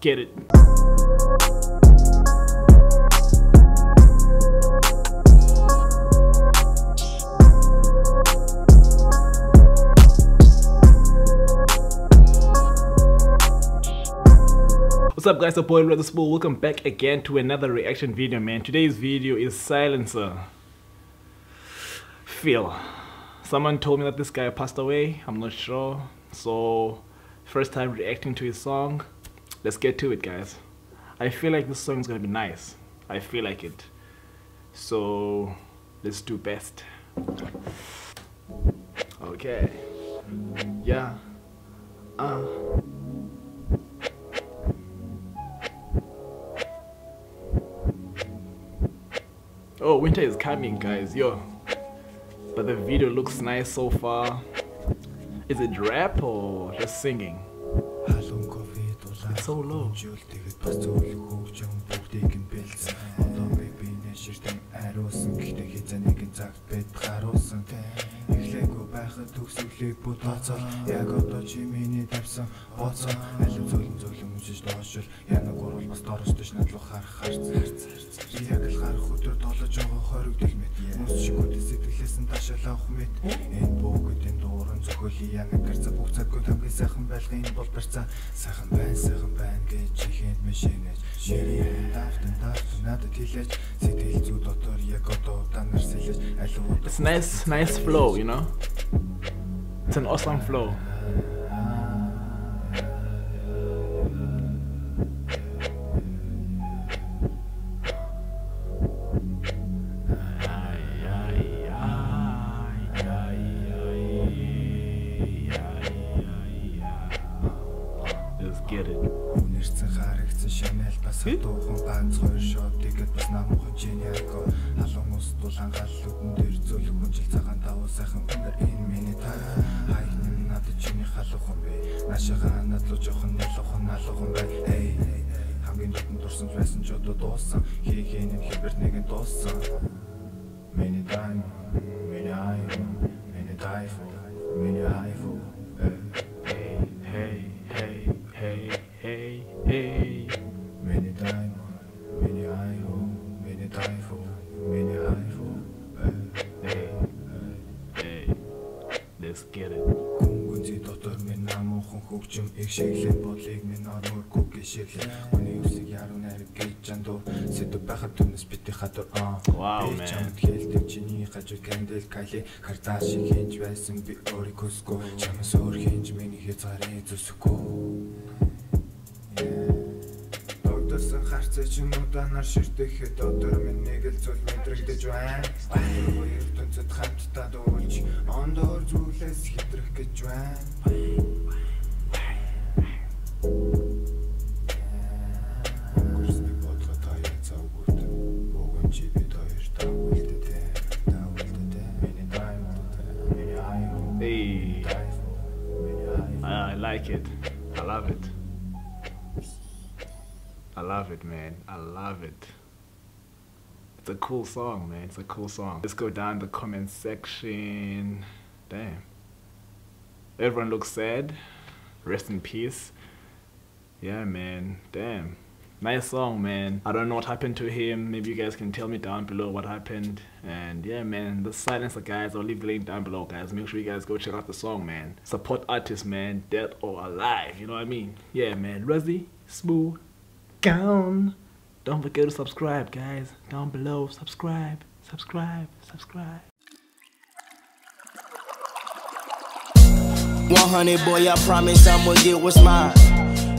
get it. What's up guys, the boy Brother Spool. Welcome back again to another reaction video, man. Today's video is Silencer. Phil. Someone told me that this guy passed away. I'm not sure. So, first time reacting to his song. Let's get to it, guys. I feel like this song is gonna be nice. I feel like it. So, let's do best. Okay. Yeah. Oh, winter is coming, guys, yo. But the video looks nice so far. Is it rap or just singing? It's so low. It's nice flow, you know. It's an awesome flow. Let's get it. Let's get it. Wow, man. Hey, I like it. I love it. I love it, man. I love it. It's a cool song, man. It's a cool song. Let's go down the comment section. Damn. Everyone looks sad. Rest in peace. Yeah, man. Damn. Nice song, man. I don't know what happened to him. Maybe you guys can tell me down below what happened. And yeah, man, the Silencer, guys. I'll leave the link down below, guys. Make sure you guys go check out the song, man. Support artists, man. Dead or alive. You know what I mean? Yeah, man. Rusty, Smooth, Gone. Don't forget to subscribe, guys. Down below. Subscribe. 100, boy, I promise I'ma get what's mine.